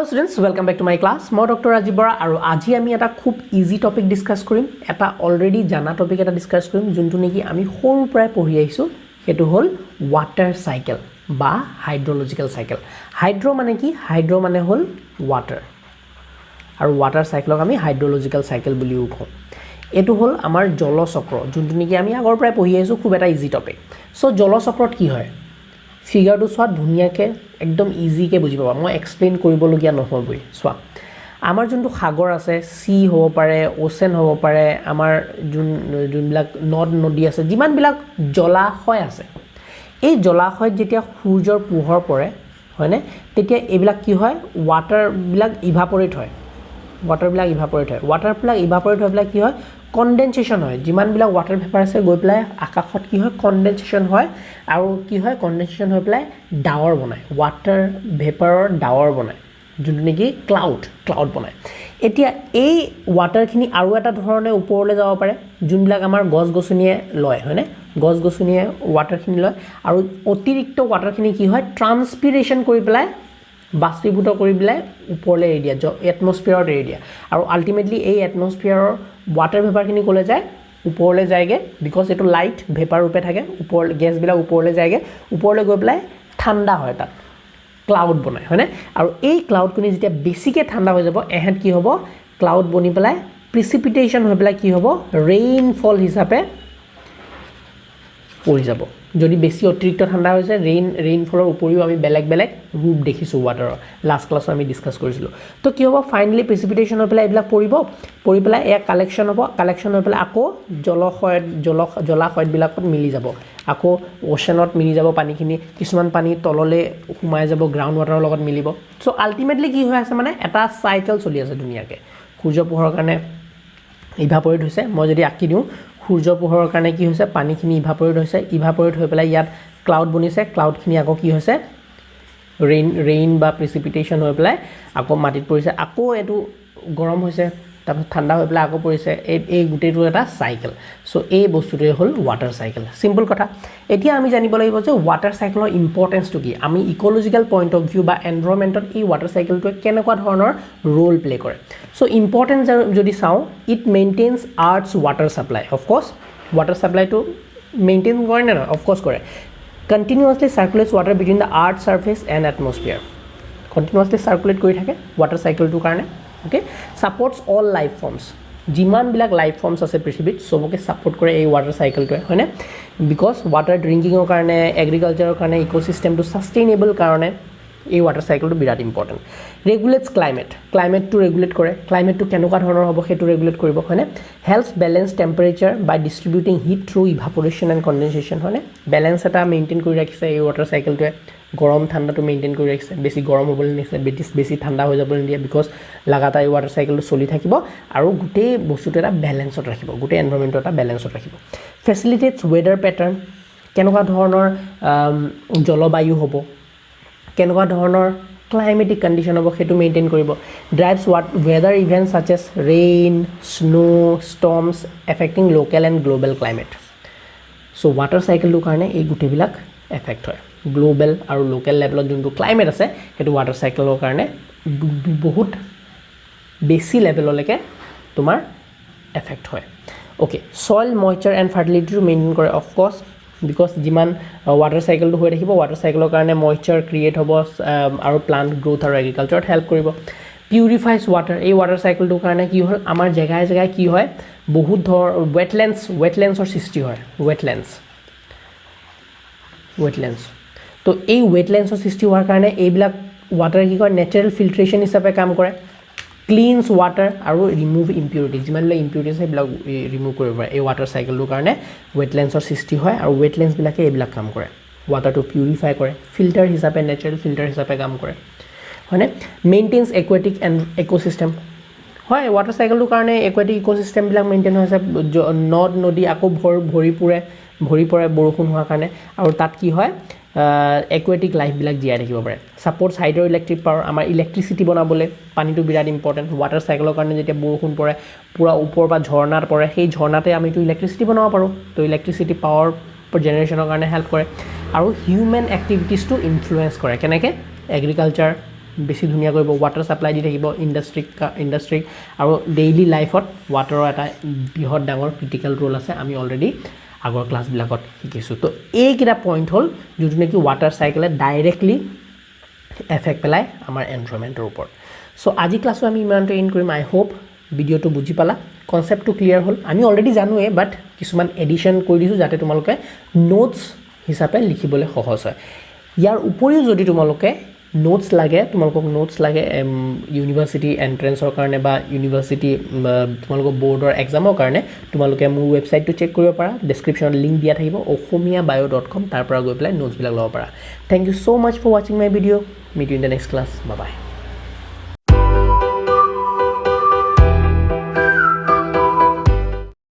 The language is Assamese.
students, welcome back to my class. মই ডক্টৰ ৰাজীৱ বৰা আৰু আজি আমি এটা খুব ইজি টপিক ডিসকাস কৰিম। এটা অলৰেডি জানা টপিক এটা ডিসকাস কৰিম যোনটো নেকি আমি সৰু পৰাই পঢ়ি আহিছো। হেতু হল ওয়াটাৰ সাইকেল বা হাইড্ৰলজিক্যাল সাইকেল। হাইড্ৰ মানে কি? হাইড্ৰ মানে হল ওয়াটাৰ। আৰু ওয়াটাৰ সাইকেলক আমি হাইড্ৰলজিক্যাল সাইকেল বুলিও কওঁ। এটো হল আমাৰ জলচক্ৰ যোনটো নেকি আমি আগৰ পৰাই পঢ়ি আহিছো, খুব এটা ইজি টপিক। সো জলচক্ৰত কি হয়? ফিগাৰটো চোৱা ধুনীয়াকৈ একদম ইজিকে বুজি পাবা। মই এক্সপ্লেইন কৰিবলগীয়া নহবই। চোৱা আমাৰ যোনটো সাগৰ আছে, সি হ'ব পাৰে, ওচেন হ'ব পাৰে, আমাৰ যোনবিলাক নদ নদী আছে, যিমানবিলাক জলাশয় আছে, এই জলাশয়ত যেতিয়া সূৰ্যৰ পোহৰ পৰে হয়নে, তেতিয়া এইবিলাক কি হয়? ওয়াটাৰবিলাক ইভাপৰেট হয়। ওয়াটাৰবিলাক ইভাপৰেট হয়। ওয়াটাৰবিলাক ইভাপৰেট হৈ পেলাই কি হয়? কনডেনসেশ্যন হয়। যিমানবিলাক ওয়াটাৰ ভেপাৰ আছে গৈ পেলাই আকাশত কি হয়? কনডেনসেশ্যন হয়। আৰু কি হয়? কনডেনসেশ্যন হৈ পেলাই ডাৱৰ বনায়। ওয়াটাৰ ভেপাৰৰ ডাৱৰ বনায়, যোনটো নেকি ক্লাউড বনায়। এতিয়া এই ওয়াটাৰখিনি আৰু এটা ধৰণে ওপৰলৈ যাব পাৰে, যোনবিলাক আমাৰ গছ গছনিয়ে লয় হয়নে? গছ গছনিয়ে ওয়াটাৰখিনি লয় আৰু অতিৰিক্ত ওয়াটাৰখিনি কি হয়? ট্ৰান্সপিৰেশ্যন কৰি পেলাই বাষ্পীভূত কৰি পেলাই ওপৰলৈ এৰি দিয়া, এটমস্ফিয়াৰত এৰি দিয়া। আৰু আল্টিমেটলি এই এটমস্ফিয়াৰৰ ওয়াটাৰ ভেপাৰখিনি ক'লৈ যায়? ওপৰলৈ যায়গে, বিকজ এইটো লাইট ভেপাৰ ৰূপে থাকে। ওপৰ গেছবিলাক ওপৰলৈ যায়গে, ওপৰলৈ গৈ পেলাই ঠাণ্ডা হয়, তাত ক্লাউড বনায় হয়নে? আৰু এই ক্লাউডখিনি যেতিয়া বেছিকৈ ঠাণ্ডা হৈ যাব, এহেঁত কি হ'ব? ক্লাউড বনি পেলাই প্ৰিচিপিটেশ্যন হৈ পেলাই কি হ'ব? ৰেইনফল হিচাপে পৰি যাব। যদি বেছি অতিৰিক্ত ঠাণ্ডা হৈছে, ৰেইনফলৰ উপৰিও আমি বেলেগ বেলেগ ৰূপ দেখিছোঁ ৱাটাৰৰ। লাষ্ট ক্লাছত আমি ডিছকাছ কৰিছিলোঁ। তো কি হ'ব? ফাইনেলি প্ৰিচিপিটেশ্যন হৈ পেলাই এইবিলাক পৰি পেলাই এয়া কালেকশ্যন হ'ব। কালেকশ্যন হৈ পেলাই আকৌ জলাশয়বিলাকত মিলি যাব। আকৌ অ'চেনত মিলি যাব পানীখিনি। কিছুমান পানী তললৈ সোমাই যাব, গ্ৰাউণ্ড ৱাটাৰৰ লগত মিলিব। চ' আল্টিমেটলি কি হৈ আছে মানে? এটা চাইকেল চলি আছে ধুনীয়াকৈ। সূৰ্য পোহৰৰ কাৰণে ইভাপৰেট হৈছে। মই যদি আঁকি দিওঁ, সূৰ্য পোহৰৰ কাৰণে কি হৈছে? পানীখিনি ইভাপৰেট হৈছে। ইভাপৰেট হৈ পেলাই ইয়াত ক্লাউড বনিছে। ক্লাউডখিনি আকৌ কি হৈছে? ৰেইন বা প্ৰিচিপিটেশ্যন হৈ পেলাই আকৌ মাটিত পৰিছে। আকৌ এইটো গৰম হৈছে, তাৰপিছত ঠাণ্ডা হৈ পেলাই আকৌ পৰিছে। এই গোটেইটো এটা চাইকেল। চ' এই বস্তুটোৱে হ'ল ৱাটাৰ চাইকেল। চিম্পল কথা। এতিয়া আমি জানিব লাগিব যে ৱাটাৰ চাইকেলৰ ইম্পৰ্টেঞ্চটো কি। আমি ইক'লজিকেল পইণ্ট অফ ভিউ বা এনভাইৰনমেণ্টত এই ৱাটাৰ চাইকেলটোৱে কেনেকুৱা ধৰণৰ ৰোল প্লে কৰে। চ' ইম্পৰ্টেঞ্চ যদি চাওঁ, it maintains earth's water supply. Of course water ছাপ্লাইটো মেইনটেইন কৰে নে নহয়? অফক'ৰ্ছ কৰে। Continuously circulates water between the earth surface and atmosphere. Continuously circulate কৰি থাকে ৱাটাৰ চাইকেলটোৰ কাৰণে। Okay, supports all life forms. যিমানবিলাক লাইফ ফৰ্মছ আছে পৃথিৱীত, চবকে ছাপৰ্ট কৰে এই ৱাটাৰ চাইকেলটোৱে হয়নে? বিকজ ৱাটাৰ ড্ৰিংকিঙৰ কাৰণে, এগ্ৰিকালচাৰৰ কাৰণে, ইক'চিষ্টেমটো ছাষ্টেইনেবল কাৰণে এই ৱাটাৰ চাইকেলটো বিৰাট ইম্পৰ্টেণ্ট। ৰেগুলেটছ ক্লাইমেটটো ৰেগুলেট কৰে। ক্লাইমেটটো কেনেকুৱা ধৰণৰ হ'ব সেইটো ৰেগুলেট কৰিব হয়নে? Helps balance temperature by distributing heat through evaporation and condensation হয়নে? বেলেঞ্চ এটা মেইনটেইন কৰি ৰাখিছে এই ৱাটাৰ চাইকেলটোৱে। গৰম ঠাণ্ডাটো মেইনটেইন কৰি ৰাখিছে। বেছি গৰম হ'বলৈ নিদিয়ে, বেছি ঠাণ্ডা হৈ যাবলৈ নিদিয়ে। বিকজ লাগাতাৰ এই ৱাটাৰ চাইকেলটো চলি থাকিব আৰু গোটেই বস্তুটো এটা বেলেঞ্চত ৰাখিব, গোটেই এনভাইৰনমেণ্টটো এটা বেলেঞ্চত ৰাখিব। ফেচিলিটেটছ ৱেডাৰ পেটাৰ্ণ। কেনেকুৱা ধৰণৰ জলবায়ু হ'ব, কেনেকুৱা ধৰণৰ ক্লাইমেটিক কণ্ডিশ্যন হ'ব সেইটো মেইনটেইন কৰিব। Drives weather events such as rain, snow, storms affecting local and global climate. So' water চাইকেলটোৰ কাৰণে এই গোটেইবিলাক এফেক্ট হয়। গ্ল'বেল আৰু লোকেল লেভেলত যোনটো ক্লাইমেট আছে, সেইটো ৱাটাৰ চাইকেলৰ কাৰণে বহুত বেছি লেভেললৈকে তোমাৰ এফেক্ট হয়। অ'কে, ছইল মইশ্চাৰ এণ্ড ফাৰ্টিলিটিটো মেইনটেইন কৰে। অফক'ৰ্ছ বিকজ যিমান ৱাটাৰ চাইকেলটো হৈ থাকিব, ৱাটাৰ চাইকেলৰ কাৰণে মইশ্চাৰ ক্ৰিয়েট হ'ব আৰু প্লাণ্ট গ্ৰোথ আৰু এগ্ৰিকালচাৰত হেল্প কৰিব। পিউৰিফাইজ ৱাটাৰ। এই ৱাটাৰ চাইকেলটোৰ কাৰণে কি হ'ল? আমাৰ জেগাই জেগাই কি হয়? বহুত ৱেটলেণ্ডছৰ সৃষ্টি হয়। ৱেটলেণ্ডছ। তো এই ৱেটলেণ্ডছৰ সৃষ্টি হোৱাৰ কাৰণে এইবিলাক ৱাটাৰ কি কয়? নেচাৰেল ফিল্ট্ৰেশ্যন হিচাপে কাম কৰে। ক্লিনছ ৱাটাৰ আৰু ৰিমুভ ইম্পিউৰিটিজ। যিমানবিলাক ইম্পিউৰিটিজ সেইবিলাক ৰিমুভ কৰিব পাৰে। এই ৱাটাৰ চাইকেলটোৰ কাৰণে ৱেটলেণ্ডছৰ সৃষ্টি হয় আৰু ৱেটলেণ্ডছবিলাকে এইবিলাক কাম কৰে। ৱাটাৰটো পিউৰিফাই কৰে, ফিল্টাৰ হিচাপে, নেচাৰেল ফিল্টাৰ হিচাপে কাম কৰে হয়নে? মেইনটেইনছ একুৱেটিক এণ্ড ইক'চিষ্টেম। হয়, ৱাটাৰ চাইকেলটোৰ কাৰণে একুৱেটিক ইক'চিষ্টেমবিলাক মেইনটেইন হৈছে। নদ নদী আকৌ ভৰি পৰে বৰষুণ হোৱাৰ কাৰণে। আৰু তাত কি হয়? একুৱেটিক লাইফবিলাক জীয়াই থাকিব পাৰে। ছাপৰ্টছ হাইড্ৰ ইলেক্ট্ৰিক পাৱাৰ। আমাৰ ইলেক্ট্ৰিচিটি বনাবলৈ পানীটো বিৰাট ইম্পৰ্টেণ্ট। ৱাটাৰ চাইকেলৰ কাৰণে যেতিয়া বৰষুণ পৰে, পূৰা ওপৰ বা ঝৰ্ণাত পৰে, সেই ঝৰ্ণাতে আমিতো ইলেক্ট্ৰিচিটি বনাব পাৰোঁ। তো ইলেক্ট্ৰিচিটি পাৱাৰ জেনেৰেশ্যনৰ কাৰণে হেল্প কৰে। আৰু হিউমেন এক্টিভিটিছটো ইনফ্লুৱেঞ্চ কৰে। কেনেকৈ? এগ্ৰিকালচাৰ বেছি ধুনীয়া কৰিব ৱাটাৰ ছাপ্লাই দি থাকিব ইণ্ডাষ্ট্ৰিক আৰু ডেইলি লাইফত ৱাটাৰৰ এটা বৃহৎ ডাঙৰ ক্ৰিটিকেল ৰোল আছে আমি অলৰেডি আগৰ ক্লাছবিলাকত শিকিছোঁ তো এইকেইটা পইণ্ট হ'ল যোনটো নেকি ৱাটাৰ চাইকেলে ডাইৰেক্টলি এফেক্ট পেলায় আমাৰ এনভাইৰনমেণ্টৰ ওপৰত চ' আজি ক্লাছটো আমি ইমানটো এণ্ড কৰিম আই হোপ ভিডিঅ'টো বুজি পালা কনচেপ্টটো ক্লিয়াৰ হ'ল আমি অলৰেডি জানোৱে বাট কিছুমান এডিশ্যন কৰি দিছোঁ যাতে তোমালোকে নোটছ হিচাপে লিখিবলৈ সহজ হয় ইয়াৰ উপৰিও যদি তোমালোকে নোটছ লাগে তোমালোকক নোটছ লাগে ইউনিভাৰ্চিটি এণ্ট্ৰেঞ্চৰ কাৰণে বা ইউনিভাৰ্চিটি তোমালোকৰ বৰ্ডৰ এক্সামৰ কাৰণে তোমালোকে মোৰ ৱেবছাইটটো চেক কৰিব পাৰা ডেছক্ৰিপশ্যনত লিংক দিয়া থাকিব okhomiyabio.com তাৰ পৰা গৈ পেলাই নোটছবিলাক ল'ব পাৰা thank you so' much for ৱাচিং my video' meet you in the next class bye by